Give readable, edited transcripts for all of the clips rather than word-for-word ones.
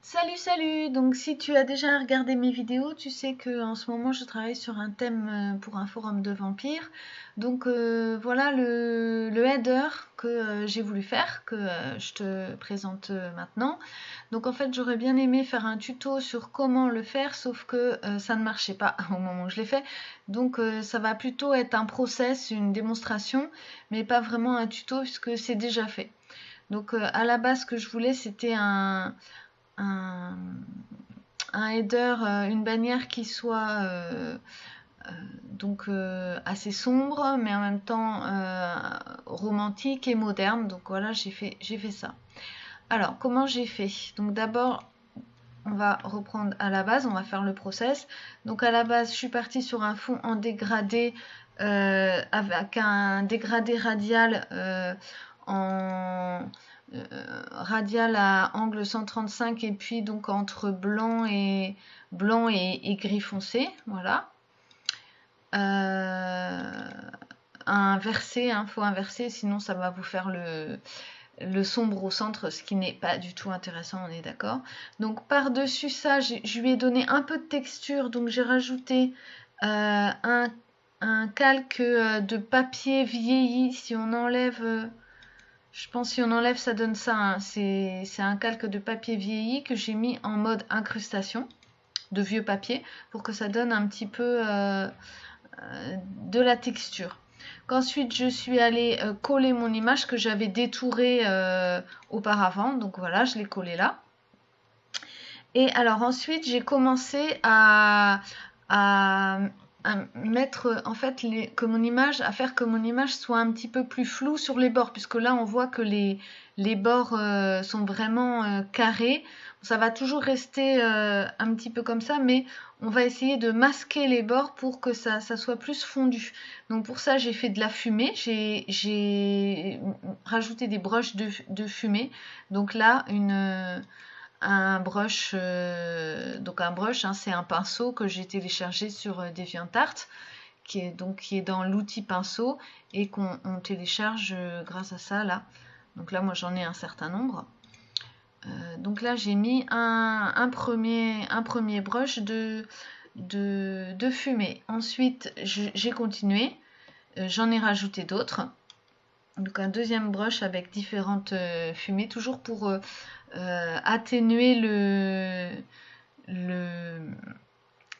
Salut, salut! Donc si tu as déjà regardé mes vidéos, tu sais que en ce moment je travaille sur un thème pour un forum de vampires. Donc voilà le header que j'ai voulu faire, que je te présente maintenant. Donc en fait j'aurais bien aimé faire un tuto sur comment le faire, sauf que ça ne marchait pas au moment où je l'ai fait. Donc ça va plutôt être un process, une démonstration, mais pas vraiment un tuto puisque c'est déjà fait. Donc à la base ce que je voulais c'était un, un header, une bannière qui soit assez sombre, mais en même temps romantique et moderne. Donc voilà, j'ai fait ça. Alors, comment j'ai fait? Donc d'abord, on va reprendre à la base, on va faire le process. Donc à la base, je suis partie sur un fond en dégradé avec un dégradé radial radial à angle 135 et puis donc entre blanc et gris foncé, voilà. Inverser, hein, faut inverser, sinon ça va vous faire le sombre au centre, ce qui n'est pas du tout intéressant, on est d'accord. Donc par-dessus ça, je lui ai donné un peu de texture, donc j'ai rajouté un calque de papier vieilli. Si on enlève, je pense si on enlève, ça donne ça, hein. C'est un calque de papier vieilli que j'ai mis en mode incrustation de vieux papier pour que ça donne un petit peu de la texture. Qu'ensuite je suis allée coller mon image que j'avais détourée auparavant, donc voilà, je l'ai collée là. Et alors ensuite j'ai commencé à mettre en fait que mon image, à faire que mon image soit un petit peu plus floue sur les bords, puisque là on voit que les bords sont vraiment carrés. Ça va toujours rester un petit peu comme ça, mais on va essayer de masquer les bords pour que ça soit plus fondu. Donc pour ça j'ai fait de la fumée, j'ai rajouté des brushes de fumée. Donc là un brush, hein, c'est un pinceau que j'ai téléchargé sur DeviantArt, qui est dans l'outil pinceau et qu'on télécharge grâce à ça là. Donc là moi j'en ai un certain nombre. Donc là j'ai mis un premier brush de fumée. Ensuite j'ai continué, j'en ai rajouté d'autres. Donc un deuxième brush avec différentes fumées, toujours pour atténuer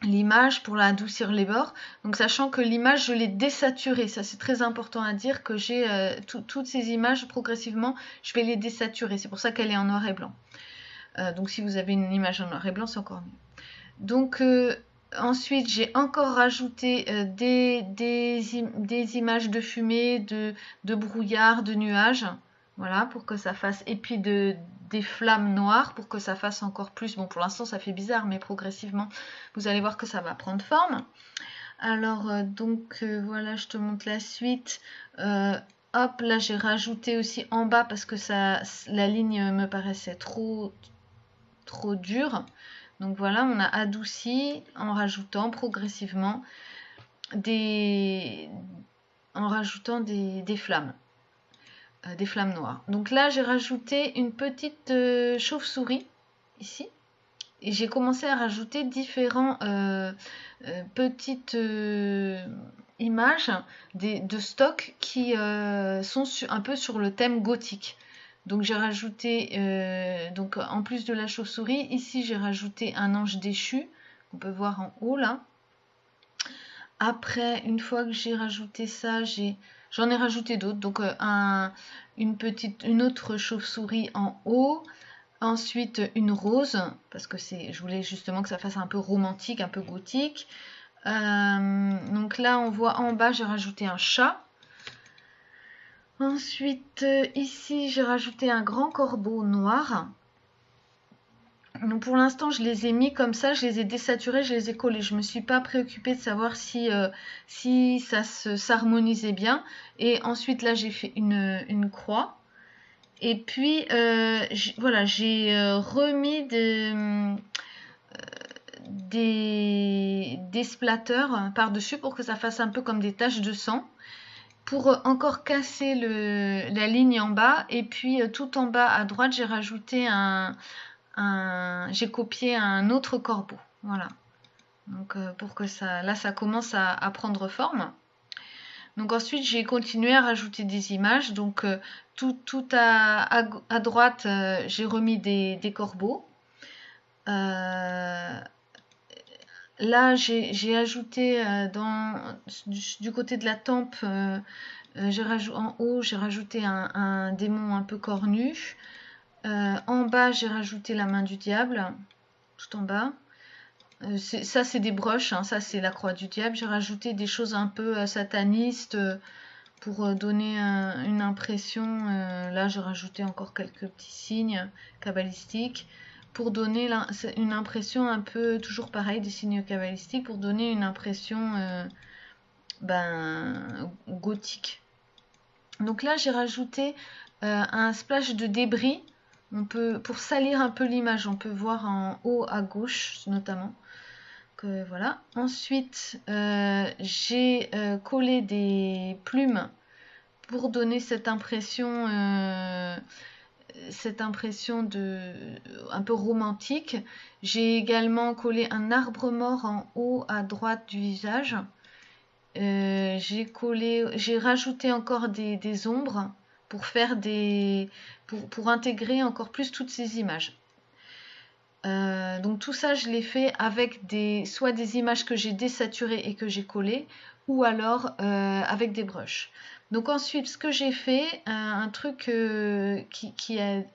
l'image, pour adoucir les bords. Donc sachant que l'image je l'ai désaturée, ça c'est très important à dire, que j'ai toutes ces images progressivement je vais les désaturer, c'est pour ça qu'elle est en noir et blanc. Donc si vous avez une image en noir et blanc c'est encore mieux. Donc ensuite j'ai encore rajouté des images de fumée, de brouillard, de nuages, voilà, pour que ça fasse, et puis des flammes noires pour que ça fasse encore plus. Bon, pour l'instant ça fait bizarre, mais progressivement vous allez voir que ça va prendre forme. Alors voilà, je te montre la suite. Hop, là j'ai rajouté aussi en bas parce que la ligne me paraissait trop dure. Donc voilà, on a adouci en rajoutant progressivement des flammes. Des flammes noires. Donc là, j'ai rajouté une petite chauve-souris ici. Et j'ai commencé à rajouter différents petites images de stock qui sont un peu sur le thème gothique. Donc j'ai rajouté, donc en plus de la chauve-souris, ici j'ai rajouté un ange déchu, qu'on peut voir en haut là. Après, une fois que j'ai rajouté ça, j'en ai rajouté d'autres. Donc une autre chauve-souris en haut. Ensuite une rose, parce que je voulais justement que ça fasse un peu romantique, un peu gothique. Donc là on voit en bas j'ai rajouté un chat. Ensuite ici j'ai rajouté un grand corbeau noir. Donc pour l'instant je les ai mis comme ça, je les ai désaturés, je les ai collés. Je ne me suis pas préoccupée de savoir si ça s'harmonisait bien. Et ensuite là j'ai fait une croix. Et puis voilà, j'ai remis des splatters par-dessus pour que ça fasse un peu comme des taches de sang, pour encore casser la ligne en bas. Et puis tout en bas à droite j'ai rajouté j'ai copié un autre corbeau. Voilà. Donc pour que ça commence à prendre forme. Donc ensuite j'ai continué à rajouter des images. Donc tout à droite j'ai remis des corbeaux. Là j'ai ajouté du côté de la tempe, en haut j'ai rajouté un démon un peu cornu. En bas j'ai rajouté la main du diable, tout en bas. Ça c'est des broches, hein, ça c'est la croix du diable. J'ai rajouté des choses un peu satanistes pour donner une impression. Là j'ai rajouté encore quelques petits signes kabbalistiques pour donner une impression un peu, toujours pareil, des signes kabbalistiques pour donner une impression gothique. Donc là j'ai rajouté un splash de débris. Pour salir un peu l'image, on peut voir en haut à gauche notamment. Voilà. Ensuite, j'ai collé des plumes pour donner cette impression un peu romantique. J'ai également collé un arbre mort en haut à droite du visage. J'ai rajouté encore des ombres pour faire pour intégrer encore plus toutes ces images. Donc tout ça je l'ai fait avec soit des images que j'ai désaturées et que j'ai collées, ou alors avec des brushes. Donc ensuite ce que j'ai fait, un truc qui est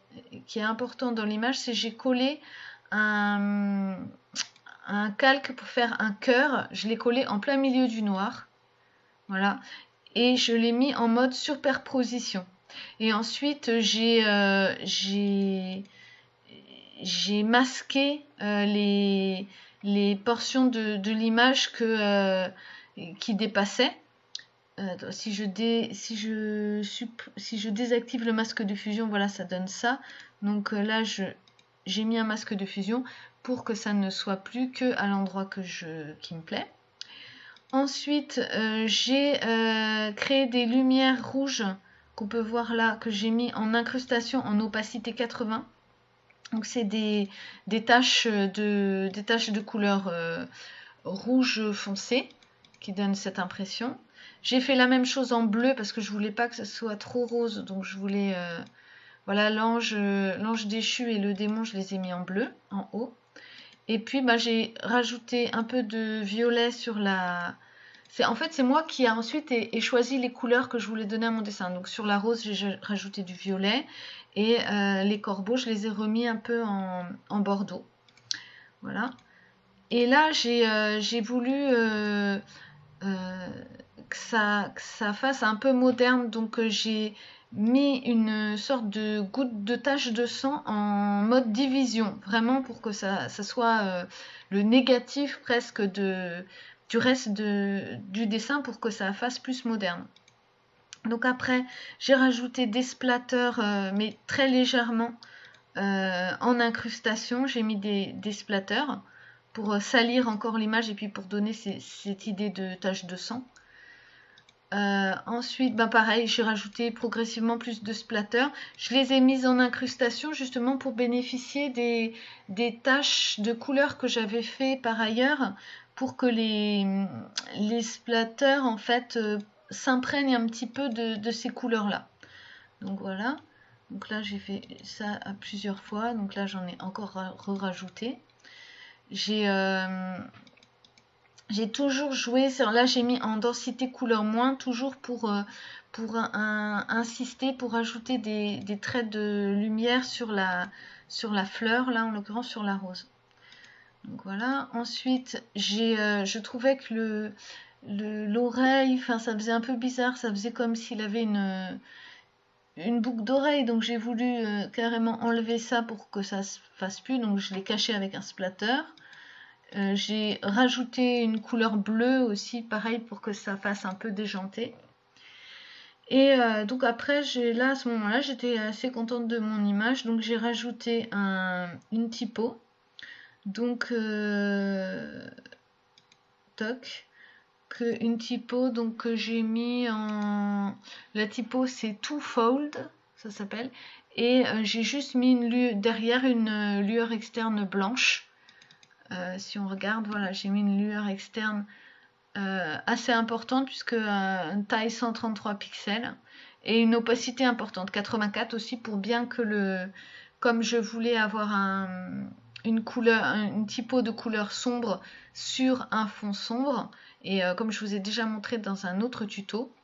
important dans l'image, c'est j'ai collé un calque pour faire un cœur. Je l'ai collé en plein milieu du noir, voilà, et je l'ai mis en mode superposition. Et ensuite j'ai masqué les portions de l'image qui dépassaient. Si je désactive le masque de fusion, voilà, ça donne ça. Donc là, j'ai mis un masque de fusion pour que ça ne soit plus que à l'endroit qui me plaît. Ensuite, j'ai créé des lumières rouges qu'on peut voir là, que j'ai mis en incrustation en opacité 80. Donc c'est des taches de couleur rouge foncé qui donnent cette impression. J'ai fait la même chose en bleu parce que je voulais pas que ça soit trop rose, donc je voulais voilà, l'ange déchu et le démon, je les ai mis en bleu en haut. Et puis j'ai rajouté un peu de violet sur la. En fait, c'est moi qui a ensuite choisi les couleurs que je voulais donner à mon dessin. Donc sur la rose, j'ai rajouté du violet et les corbeaux, je les ai remis un peu en bordeaux. Voilà. Et là, j'ai voulu que ça fasse un peu moderne. Donc j'ai mis une sorte de goutte de tache de sang en mode division. Vraiment pour que ça soit le négatif presque du reste du dessin pour que ça fasse plus moderne. Donc après, j'ai rajouté des splatters, mais très légèrement en incrustation. J'ai mis des splatters pour salir encore l'image et puis pour donner cette idée de tache de sang. Ensuite, pareil, j'ai rajouté progressivement plus de splatters. Je les ai mises en incrustation justement pour bénéficier des taches de couleurs que j'avais fait par ailleurs pour que les splatters en fait s'imprègnent un petit peu de ces couleurs-là. Donc voilà. Donc là, j'ai fait ça à plusieurs fois. Donc là, j'en ai encore rajouté. J'ai toujours joué sur. Là, j'ai mis en densité couleur moins, toujours pour insister, pour ajouter des traits de lumière sur la fleur, là en l'occurrence sur la rose. Donc voilà. Ensuite, je trouvais que l'oreille, enfin, ça faisait un peu bizarre, ça faisait comme s'il avait une boucle d'oreille, donc j'ai voulu carrément enlever ça pour que ça se fasse plus, donc je l'ai caché avec un splatter. J'ai rajouté une couleur bleue aussi, pareil, pour que ça fasse un peu déjanté. Et donc après, à ce moment-là, j'étais assez contente de mon image, donc j'ai rajouté une typo. Donc, une typo donc, que j'ai mis en. La typo, c'est Two Fold, ça s'appelle. et j'ai juste mis derrière une lueur externe blanche. Si on regarde, voilà, j'ai mis une lueur externe assez importante puisque une taille 133 pixels et une opacité importante, 84 aussi, pour bien que comme je voulais avoir une typo de couleur sombre sur un fond sombre, et comme je vous ai déjà montré dans un autre tuto,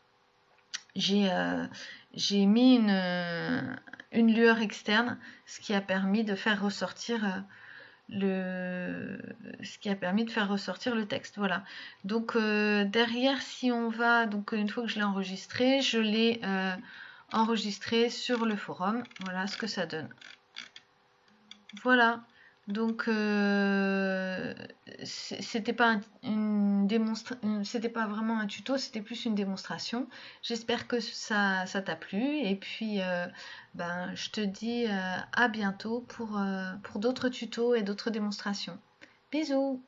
j'ai mis une lueur externe, ce qui a permis de faire ressortir le texte. Voilà. Donc derrière, si on va, donc une fois que je l'ai enregistré, je l'ai enregistré sur le forum. Voilà ce que ça donne. Voilà. Donc c'était pas c'était pas vraiment un tuto, c'était plus une démonstration. J'espère que ça t'a plu et puis je te dis à bientôt pour d'autres tutos et d'autres démonstrations. Bisous!